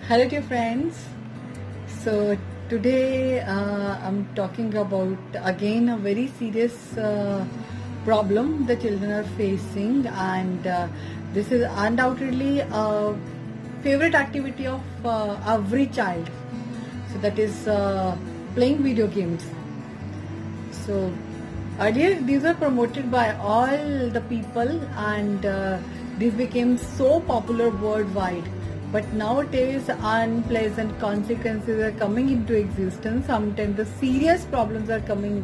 Hello dear friends. So today I'm talking about again a very serious problem the children are facing, and this is undoubtedly a favorite activity of every child. So that is playing video games. So earlier these were promoted by all the people, and these became so popular worldwide. But nowadays unpleasant consequences are coming into existence. Sometimes the serious problems are coming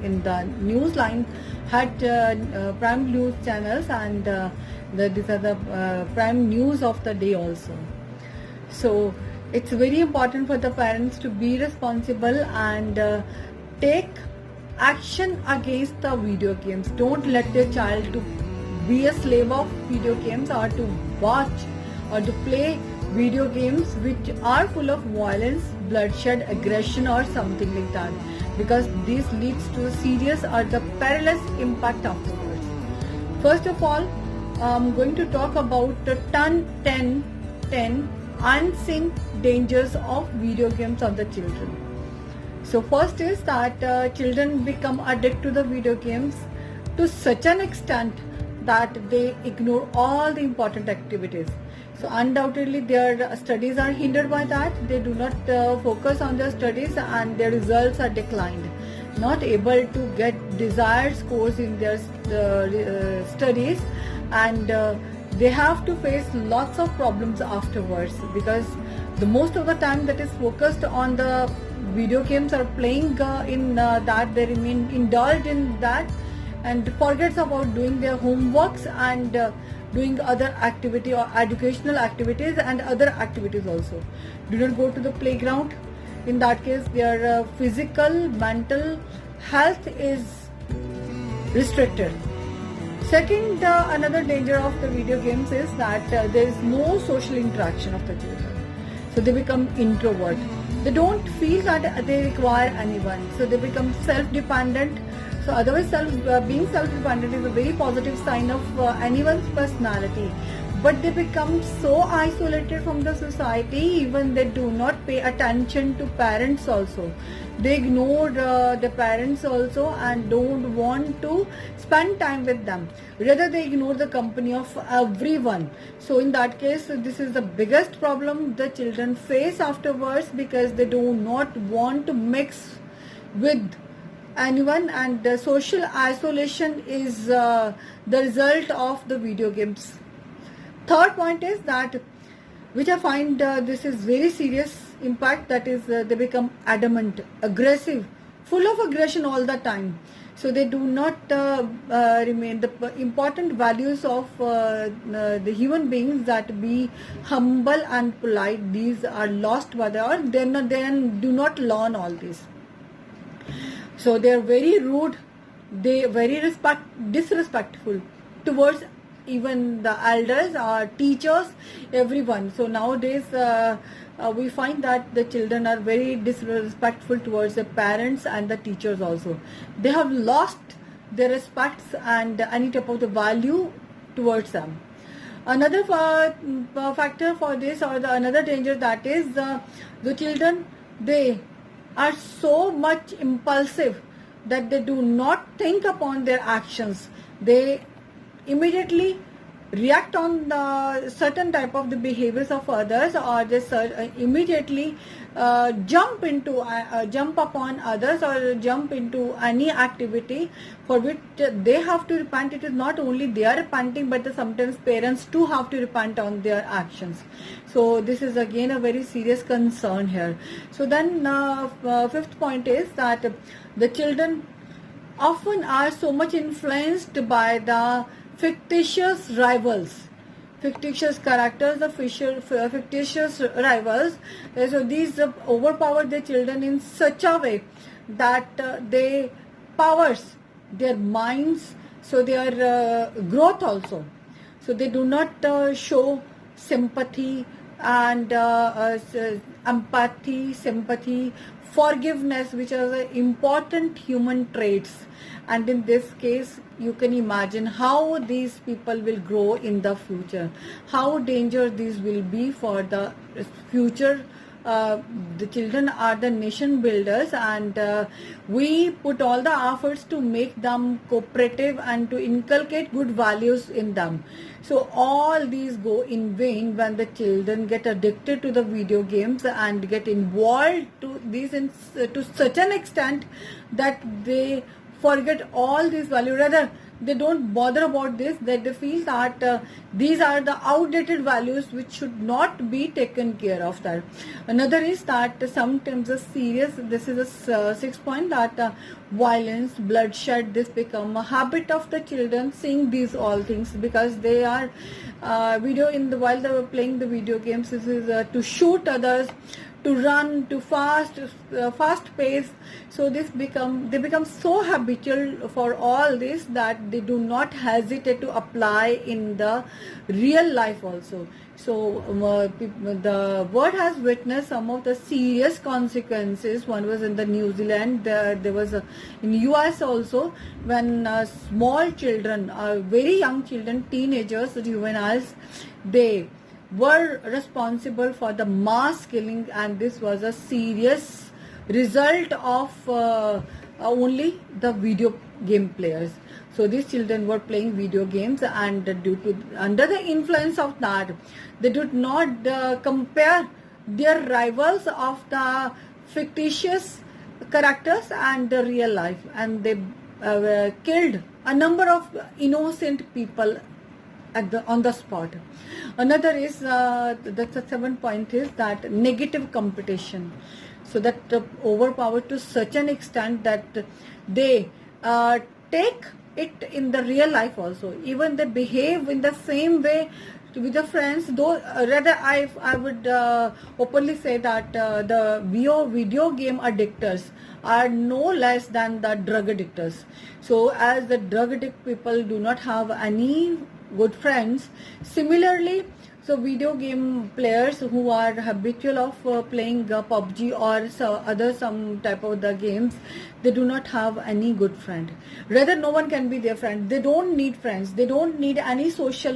in the news line had prime news channels, and these are the prime news of the day also. So it's very important for the parents to be responsible and take action against the video games. Don't let your child to be a slave of video games, or to watch or to play video games which are full of violence, bloodshed, aggression or something like that, because this leads to serious or the perilous impact afterwards. First of all, I'm going to talk about the 10 unseen dangers of video games on the children. So first is that children become addicted to the video games to such an extent that they ignore all the important activities. So undoubtedly their studies are hindered by that. They do not focus on their studies, and their results are declined, not able to get desired scores in their studies, and they have to face lots of problems afterwards, because the most of the time that is focused on the video games or playing in that, they remain indulged in that and forgets about doing their homeworks and doing other activity or educational activities and other activities also. Do not go to the playground. In that case their physical, mental health is restricted. Second, another danger of the video games is that there is no social interaction of the children. So they become introvert. They don't feel that they require anyone. So they become self-dependent. So otherwise being self-dependent is a very positive sign of anyone's personality. But they become so isolated from the society, even they do not pay attention to parents also. They ignore the parents also and don't want to spend time with them. Rather they ignore the company of everyone. So in that case, this is the biggest problem the children face afterwards, because they do not want to mix with anyone, and the social isolation is the result of the video games. Third point is that, which I find this is very serious impact, that is they become adamant, aggressive, full of aggression all the time. So they do not remain the important values of the human beings, that be humble and polite. These are lost by the, or then do not learn all this. So they are very rude, they are very disrespectful towards even the elders or teachers, everyone. So nowadays we find that the children are very disrespectful towards the parents and the teachers also. They have lost their respects and any type of the value towards them. Another factor for this, or another danger, that is the children, they are so much impulsive that they do not think upon their actions. They immediately react on the certain type of the behaviors of others, or they immediately jump upon others, or jump into any activity for which they have to repent. It is not only they are repenting, but sometimes parents too have to repent on their actions. So this is again a very serious concern here. So then fifth point is that the children often are so much influenced by the fictitious rivals, fictitious characters, the fictitious rivals. So these overpower their children in such a way that they powers their minds, so their growth also. So they do not show sympathy and empathy, sympathy, forgiveness, which are the important human traits. And in this case, you can imagine how these people will grow in the future, how dangerous these will be for the future. The children are the nation builders, and we put all the efforts to make them cooperative and to inculcate good values in them. So all these go in vain when the children get addicted to the video games and get involved to these to such an extent that they forget all these values. Rather, they don't bother about this, that they feel that these are the outdated values which should not be taken care of. That another is that sometimes a serious, this is a sixth point, that violence, bloodshed, this become a habit of the children seeing these all things, because they are while they were playing the video games, this is to shoot others, to run, to fast pace. So they become so habitual for all this that they do not hesitate to apply in the real life also. So the world has witnessed some of the serious consequences. One was in the New Zealand, there was in US also, when small children, very young children, teenagers, juveniles, they were responsible for the mass killing, and this was a serious result of only the video game players. So these children were playing video games, and due to under the influence of that, they did not compare their rivals of the fictitious characters and the real life, and they killed a number of innocent people on the spot. Another is the seventh point is that negative competition. So that overpowered to such an extent that they take it in the real life also. Even they behave in the same way with the friends. Though rather, I would openly say that the video game addictors are no less than the drug addictors. So as the drug addict people do not have any good friends, similarly, so video game players who are habitual of playing PUBG or some type of the games, they do not have any good friend. Rather, no one can be their friend. They don't need friends. They don't need any social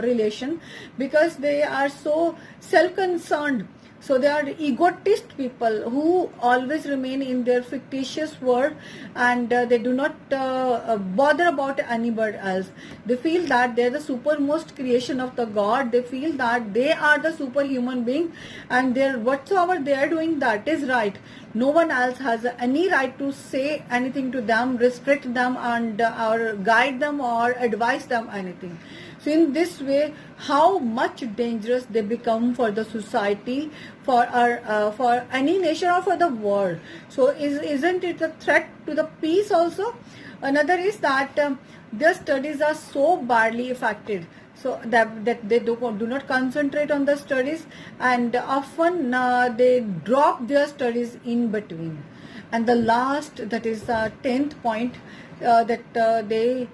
relation, because they are so self-concerned. So they are egotist people who always remain in their fictitious world, and they do not bother about anybody else. They feel that they are the supermost creation of the God. They feel that they are the superhuman being, and whatsoever they are doing, that is right. No one else has any right to say anything to them, restrict them, and or guide them or advise them anything. So in this way, how much dangerous they become for the society, for any nation, or for the world. So isn't it a threat to the peace also? Another is that their studies are so badly affected, so that they do not concentrate on the studies, and often they drop their studies in between. And the last, that is the 10th point, that they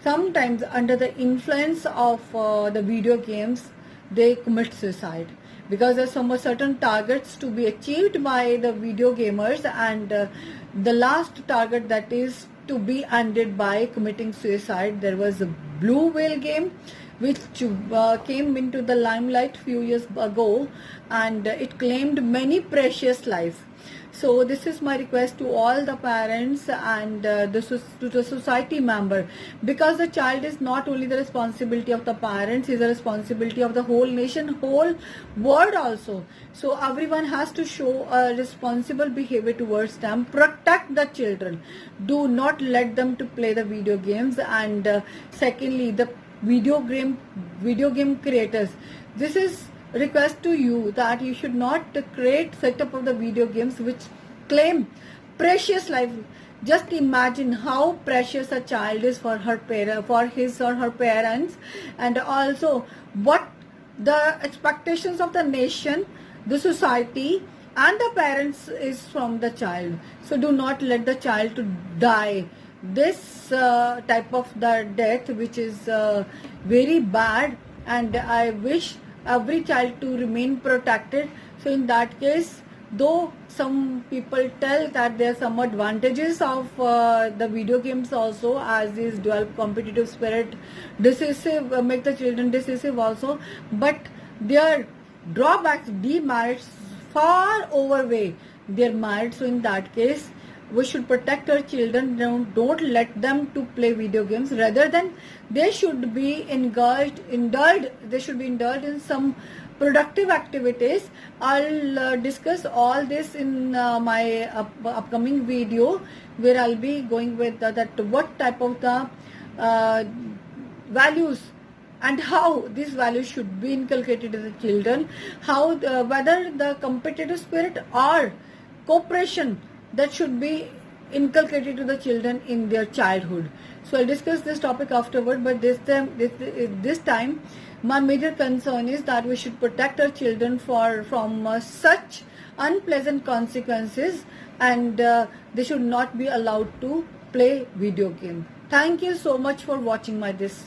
sometimes under the influence of the video games, they commit suicide, because there's some certain targets to be achieved by the video gamers, and the last target, that is to be ended by committing suicide. There was a Blue Whale game which came into the limelight few years ago, and it claimed many precious lives. So this is my request to all the parents and to the society member, because the child is not only the responsibility of the parents, is the responsibility of the whole nation, whole world also. So everyone has to show a responsible behavior towards them. Protect the children. Do not let them to play the video games. And secondly, the video game creators, this is request to you that you should not create setup of the video games which claim precious life. Just imagine how precious a child is for his or her parents, and also what the expectations of the nation, the society, and the parents is from the child. So do not let the child to die this type of the death, which is very bad. And I wish every child to remain protected. So in that case, though some people tell that there are some advantages of the video games also, as is develop competitive spirit, decisive, make the children decisive also, but their drawbacks, demerits far overweigh their merits. So in that case, we should protect our children. Don't let them to play video games. Rather than they should be indulged in some productive activities. I'll discuss all this in my upcoming video, where I'll be going with that what type of the values and how these values should be inculcated to the children, how whether the competitive spirit or cooperation that should be inculcated to the children in their childhood. So I'll discuss this topic afterward, but this time my major concern is that we should protect our children from such unpleasant consequences, and they should not be allowed to play video game. Thank you so much for watching my this